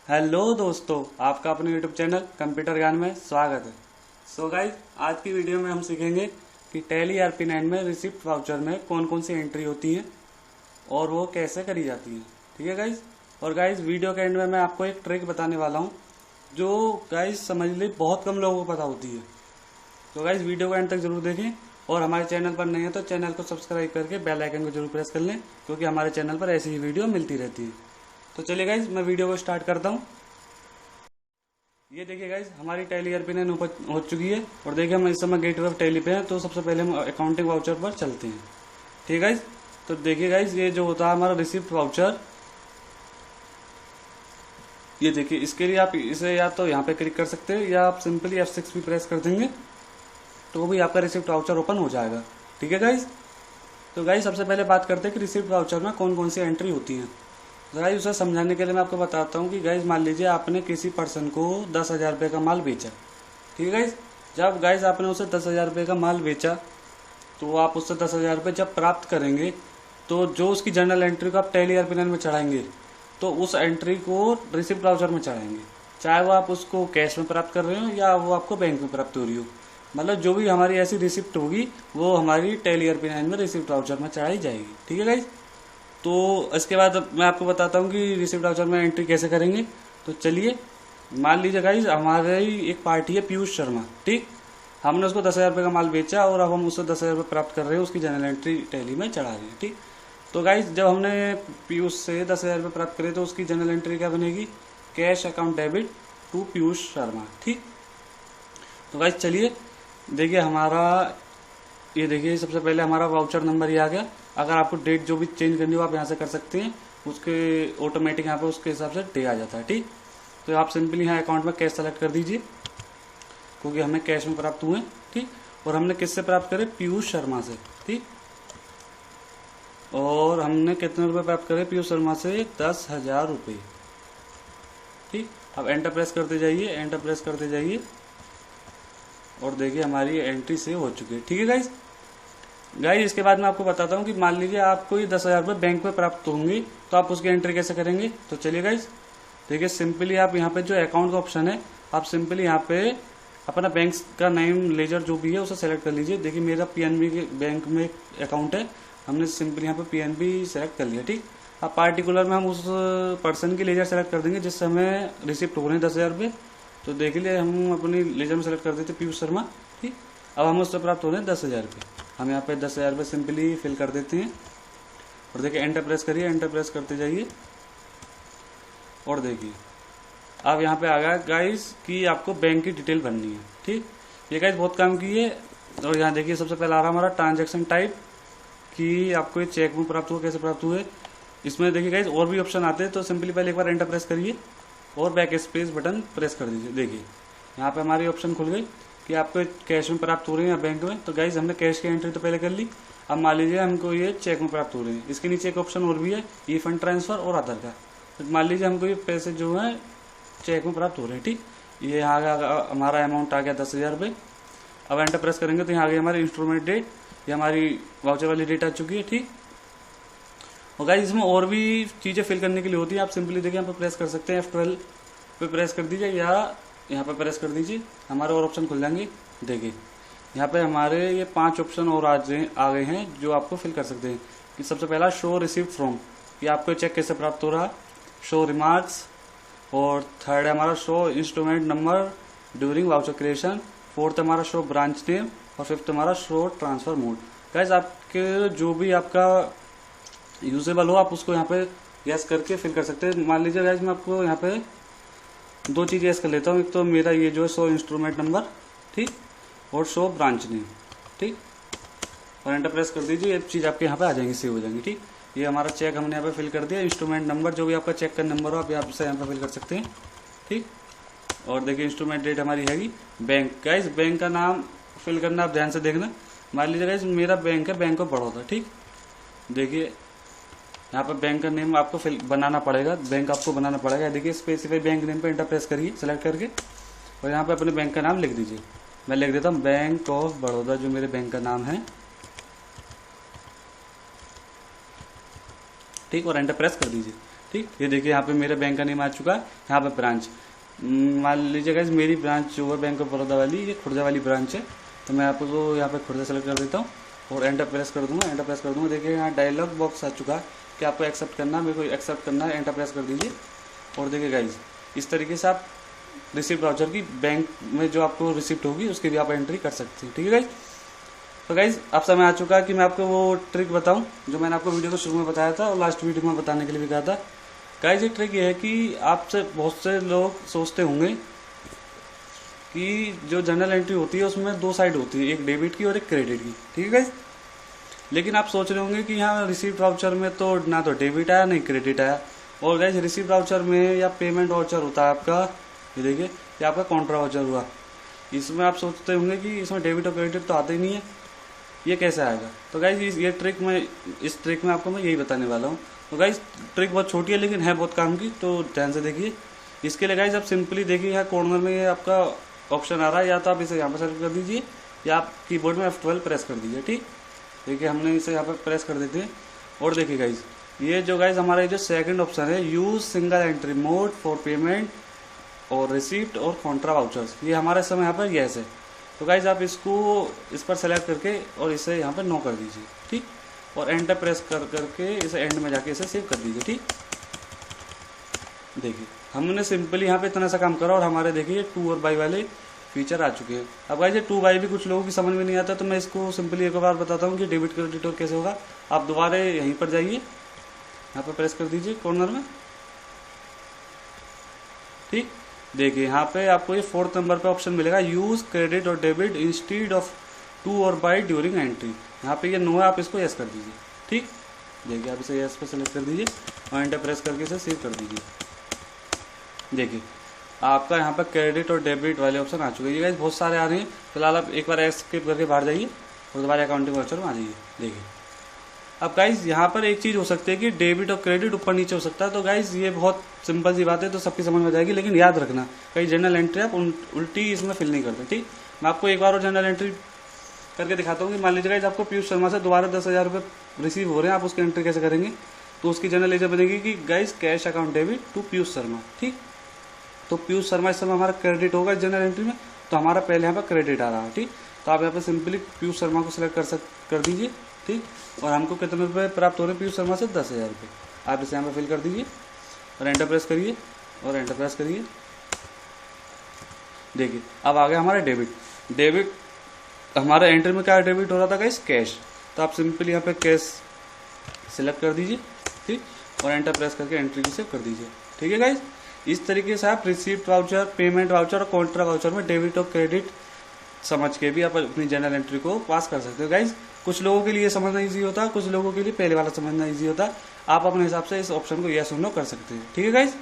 Hello दोस्तों, आपका अपने यूट्यूब चैनल कंप्यूटर ज्ञान में स्वागत है। सो गाइज, आज की वीडियो में हम सीखेंगे कि टैली ERP9 में रिसिप्ट वाउचर में कौन कौन सी एंट्री होती है और वो कैसे करी जाती है। ठीक है गाइज। और गाइज, वीडियो के एंड में मैं आपको एक ट्रिक बताने वाला हूँ जो गाइज समझ ली बहुत कम लोगों को पता होती है। तो गाइज, वीडियो को एंड तक जरूर देखें और हमारे चैनल पर नहीं है तो चैनल को सब्सक्राइब करके बेल आइकन को जरूर प्रेस कर लें, क्योंकि हमारे चैनल पर ऐसी ही वीडियो मिलती रहती है। तो चलिए गाइज, मैं वीडियो को स्टार्ट करता हूँ। ये देखिए गाइज, हमारी टैली ERP9 हो चुकी है और देखिए हम इस समय गेटवे ऑफ टैली पे हैं। तो सबसे पहले हम अकाउंटिंग वाउचर पर चलते हैं। ठीक है गाइज। तो देखिए गाइज, ये जो होता है हमारा रिसिप्ट वाउचर, ये देखिए, इसके लिए आप इसे या तो यहाँ पे क्लिक कर सकते हैं या आप सिंपली F6 भी प्रेस कर देंगे तो भी आपका रिसिप्ट वाउचर ओपन हो जाएगा। ठीक है गाइज। तो गाइज, सबसे पहले बात करते हैं कि रिसिप्ट वाउचर में कौन कौन सी एंट्री होती है। गाइज, उसे समझाने के लिए मैं आपको बताता हूँ कि गाइज, मान लीजिए आपने किसी पर्सन को 10,000 रुपये का माल बेचा। ठीक है गाइज। जब गाइज आपने उसे 10,000 रुपये का माल बेचा तो आप उससे 10,000 रुपये जब प्राप्त करेंगे तो जो उसकी जर्नल एंट्री को आप टैली ERP9 में चढ़ाएंगे तो उस एंट्री को रिसिप्ट वाउचर में चढ़ाएंगे, चाहे वो आप उसको कैश में प्राप्त कर रहे हो या वो आपको बैंक में प्राप्त हो रही हो। मतलब जो भी हमारी ऐसी रिसिप्ट होगी वो हमारी टैली ERP9 में रिसिप्ट वाउचर में चढ़ाई जाएगी। ठीक है गाइज। तो इसके बाद मैं आपको बताता हूँ कि रिसिप्ट वाउचर में एंट्री कैसे करेंगे। तो चलिए, मान लीजिए गाइज, हमारे एक पार्टी है पीयूष शर्मा। ठीक, हमने उसको 10,000 रुपये का माल बेचा और अब हम उससे 10,000 रुपये प्राप्त कर रहे हैं, उसकी जनरल एंट्री टैली में चढ़ा रहे हैं। ठीक, तो गाइज, जब हमने पीयूष से 10,000 रुपये प्राप्त करे तो उसकी जनरल एंट्री क्या बनेगी? Cash account debit to Piyush Sharma. ठीक, तो गाइज चलिए देखिए, हमारा ये देखिए, सबसे पहले हमारा वाउचर नंबर ये आ गया। अगर आपको डेट जो भी चेंज करनी हो आप यहाँ से कर सकते हैं, उसके ऑटोमेटिक यहाँ पे उसके हिसाब से डे आ जाता है। ठीक, तो आप सिंपली यहाँ अकाउंट में कैश सेलेक्ट कर दीजिए, क्योंकि हमें कैश में प्राप्त हुए। ठीक, और हमने किससे प्राप्त करे? पीयूष शर्मा से। ठीक, और हमने कितने रुपए प्राप्त करे पीयूष शर्मा से? 10,000 रुपये। ठीक, अब एंटर प्रेस करते जाइए, एंटर प्रेस करते जाइए और देखिए हमारी एंट्री सेव हो चुकी है। ठीक है गाइज। गाइज, इसके बाद मैं आपको बताता हूँ कि मान लीजिए आपको ये 10,000 रुपये बैंक में प्राप्त होंगे तो आप उसकी एंट्री कैसे करेंगे। तो चलिए गाइज, देखिए, सिंपली आप यहाँ पे जो अकाउंट का ऑप्शन है, आप सिंपली यहाँ पे अपना बैंक का नेम लेजर जो भी है उसे सेलेक्ट कर लीजिए। देखिए, मेरा PNB के बैंक में अकाउंट है, हमने सिंपली यहाँ पे PNB सेलेक्ट कर लिया। ठीक, अब पार्टिकुलर में हम उस पर्सन की लेजर सेलेक्ट कर देंगे जिससे हमें रिसिप्ट हो रहे हैं 10,000 रुपये। तो देख लिए, हम अपनी लेजर में सेलेक्ट कर देते पीयूष शर्मा। ठीक, अब हमें उससे प्राप्त हो रहे हैं 10,000 रुपये। हम यहाँ पे 10,000 रुपये सिंपली फिल कर देते हैं और देखिए एंटर प्रेस करिए, एंटर प्रेस करते जाइए और देखिए अब यहाँ पे आ गया गाइस कि आपको बैंक की डिटेल भरनी है। ठीक, ये गाइस बहुत काम की है। और यहाँ देखिए, सबसे पहले आ रहा हमारा ट्रांजेक्शन टाइप कि आपको ये चेक में प्राप्त हुआ, कैसे प्राप्त हुए। इसमें देखिए गाइस और भी ऑप्शन आते हैं, तो सिंपली पहले एक बार एंटर प्रेस करिए और बैक स्पेस बटन प्रेस कर दीजिए। देखिए यहाँ पे हमारी ऑप्शन खुल गई कि आपको कैश में प्राप्त हो रही है या बैंक में। तो गाइज, हमने कैश की एंट्री तो पहले कर ली। अब मान लीजिए हमको ये चेक में प्राप्त हो रही है। इसके नीचे एक ऑप्शन और भी है, ई फंड ट्रांसफर और अदर का। तो मान लीजिए हमको ये पैसे जो है चेक में प्राप्त हो रहे हैं। ठीक, ये यहाँ हमारा अमाउंट आ गया 10,000 रुपये। अब एंटर प्रेस करेंगे तो यहाँ आ गई हमारी इंस्ट्रूमेंट डेट, ये हमारी वाउचर वाली डेट आ चुकी है। ठीक, और गाइज इसमें और भी चीज़ें फिल करने के लिए होती है। आप सिंपली देखिए यहाँ पर प्रेस कर सकते हैं, F12 पे प्रेस कर दीजिए या यहाँ पे प्रेस कर दीजिए, हमारे और ऑप्शन खुल जाएंगे। देखिए यहाँ पे हमारे ये 5 ऑप्शन और आ गए हैं जो आपको फिल कर सकते हैं। कि सबसे पहला शो रिसीव्ड फ्रॉम, कि आपको चेक कैसे प्राप्त हो रहा। शो रिमार्क्स, और थर्ड है हमारा show instrument number during voucher creation. Fourth हमारा शो ब्रांच नेम और फिफ्थ हमारा शो ट्रांसफर मोड। गाइस, आपके जो भी आपका यूजेबल हो आप उसको यहाँ पे यस करके फिल कर सकते हैं। मान लीजिए गाइस, मैं आपको यहाँ पे 2 चीज़ यस कर लेता हूँ। एक तो मेरा ये जो है शो इंस्ट्रूमेंट नंबर, ठीक, और शो ब्रांच नेम। ठीक, और एंटर प्रेस कर दीजिए, ये चीज़ आपके यहाँ पे आ जाएंगी, सेव हो जाएंगी। ठीक, ये हमारा चेक हमने यहाँ पे फिल कर दिया। इंस्ट्रूमेंट नंबर जो भी आपका चेक का नंबर हो आप यहाँ से यहाँ पे फिल कर सकते हैं। ठीक, और देखिए इंस्ट्रूमेंट डेट हमारी हैगी बैंक। गाइस, बैंक का नाम फिल करना आप ध्यान से देखना। मान लीजिए गाइस, मेरा बैंक है बैंक ऑफ बड़ौदा। ठीक, देखिए यहाँ पे बैंक का नेम आपको फिल बनाना पड़ेगा, बैंक आपको बनाना पड़ेगा। देखिए स्पेसिफाई बैंक नेम पे एंटर प्रेस करिए सेलेक्ट करके और यहाँ पे अपने बैंक का नाम लिख दीजिए। मैं लिख देता हूँ बैंक ऑफ बड़ौदा, जो मेरे बैंक का नाम है। ठीक, और एंटर प्रेस कर दीजिए। ठीक, ये देखिए यहाँ पे मेरे बैंक का नेम आ चुका है, यहाँ पे ब्रांच मान लीजिए गाइस मेरी ब्रांच जो है बैंक ऑफ बड़ौदा वाली, ये खुर्जा वाली ब्रांच है, तो मैं आपको यहाँ पे खुर्जा सेलेक्ट कर देता हूँ और एंटर प्रेस कर दूंगा। एंटर प्रेस कर दूंगा, देखिए यहाँ डायलॉग बॉक्स आ चुका है कि आपको एक्सेप्ट करना है, मेरे को एक्सेप्ट करना है, एंटर प्रेस कर दीजिए। और देखिए गाइज इस तरीके से आप रिसिप्ट वाउचर की बैंक में जो आपको रिसिप्ट होगी उसकी भी आप एंट्री कर सकते हैं। ठीक है गाइज, तो गाइज अब समय आ चुका है कि मैं आपको वो ट्रिक बताऊं जो मैंने आपको वीडियो को शुरू में बताया था और लास्ट वीडियो में बताने के लिए भी कहा था। गाइज ये ट्रिक ये है कि आपसे बहुत से लोग सोचते होंगे कि जो जनरल एंट्री होती है उसमें दो साइड होती है, एक डेबिट की और एक क्रेडिट की। ठीक है गाइज, लेकिन आप सोच रहे होंगे कि यहाँ रिसिप्ट वाउचर में तो ना तो डेबिट आया नहीं क्रेडिट आया। और गाइज रिसिप्ट वाउचर में या पेमेंट वाउचर होता है आपका, ये देखिए ये आपका कॉन्ट्रा वाउचर हुआ, इसमें आप सोचते होंगे कि इसमें डेबिट और क्रेडिट तो आते ही नहीं है, ये कैसे आएगा। तो गाइज ये ट्रिक में इस ट्रिक में आपको मैं यही बताने वाला हूँ। तो गाइज ट्रिक बहुत छोटी है लेकिन है बहुत काम की, तो ध्यान से देखिए। इसके लिए गाइज आप सिंपली देखिए यहाँ कॉर्नर में ये आपका ऑप्शन आ रहा है, या तो आप इसे यहाँ पर सेलेक्ट कर दीजिए या आप कीबोर्ड में F12 प्रेस कर दीजिए। ठीक, देखिए हमने इसे यहाँ पर प्रेस कर देते हैं और देखिए गाइज ये जो गाइज हमारा जो सेकंड ऑप्शन है, use single entry mode for payment और रिसिप्ट और कॉन्ट्रा वाउचर्स, ये हमारे समय यहाँ पर यस है। तो गाइज आप इसको इस पर सेलेक्ट करके और इसे यहाँ पर नो कर दीजिए। ठीक, और एंटर प्रेस करके इसे एंड में जाके इसे सेव कर दीजिए। ठीक, देखिए हमने सिंपली यहाँ पे इतना सा काम करा और हमारे देखिए 2 और बाई वाले फीचर आ चुके हैं। अब गाइज ये 2 बाई भी कुछ लोगों की समझ में नहीं आता, तो मैं इसको सिंपली एक बार बताता हूँ कि डेबिट क्रेडिट और कैसे होगा। आप दोबारा यहीं पर जाइए, यहाँ पर प्रेस कर दीजिए कॉर्नर में। ठीक, देखिए यहाँ पे आपको ये 4th नंबर पे ऑप्शन मिलेगा, यूज क्रेडिट और डेबिट इंस्टीड ऑफ 2 और बाई ड्यूरिंग एंट्री। यहाँ पे ये नो है, आप इसको यस कर दीजिए। ठीक, देखिए आप इसे यस पे सेलेक्ट कर दीजिए और एंटर प्रेस करके इसे सेव कर दीजिए। देखिए आपका यहाँ पर क्रेडिट और डेबिट वाले ऑप्शन आ चुके हैं। ये गाइस बहुत सारे आ रहे हैं, फिलहाल आप एक बार एस्केप करके बाहर जाइए और दोबारा अकाउंटिंग वाउचर में आ जाइए। देखिए अब गाइज यहाँ पर एक चीज़ हो सकती है कि डेबिट और क्रेडिट ऊपर नीचे हो सकता है, तो गाइज ये बहुत सिंपल सी बात है, तो सबकी समझ में जाएगी। लेकिन याद रखना कई जनरल एंट्री आप उल्टी इसमें फिल नहीं करते। ठीक, मैं आपको एक बार और जनरल एंट्री करके दिखाता हूँ कि मान लीजिए गाइज आपको पीयूष शर्मा से दोबारा 10,000 रुपये रिसीव हो रहे हैं, आप उसकी एंट्री कैसे करेंगे। तो उसकी जनरल लेजर बनेगी कि guys cash account debit to Piyush Sharma. ठीक, तो पीयूष शर्मा इस समय हमारा क्रेडिट होगा जनरल एंट्री में, तो हमारा पहले यहाँ पर क्रेडिट आ रहा है। ठीक, तो आप यहाँ पर सिंपली पीयूष शर्मा को सिलेक्ट कर दीजिए। ठीक, और हमको कितने रुपए प्राप्त हो रहे हैं पीयूष शर्मा से, 10,000 रुपये। आप इसे यहाँ पर फिल कर दीजिए और एंटर प्रेस करिए और एंटर प्रेस करिए। देखिए अब आ गया हमारा डेबिट हमारा एंट्री में क्या डेबिट हो रहा था गाइस, कैश। तो आप सिंपली यहाँ पे कैश सिलेक्ट कर दीजिए। ठीक, और एंटर प्रेस करके एंट्री को सेव कर दीजिए। ठीक है गाइस, इस तरीके से आप रिसिप्ट वाउचर, पेमेंट वाउचर और कॉन्ट्रा वाउचर में डेबिट और क्रेडिट समझ के भी आप अपनी जनरल एंट्री को पास कर सकते हो। गाइज कुछ लोगों के लिए समझना इजी होता है, कुछ लोगों के लिए पहले वाला समझना इजी होता है। आप अपने हिसाब से इस ऑप्शन को यस और नो कर सकते हैं। ठीक है गाइज।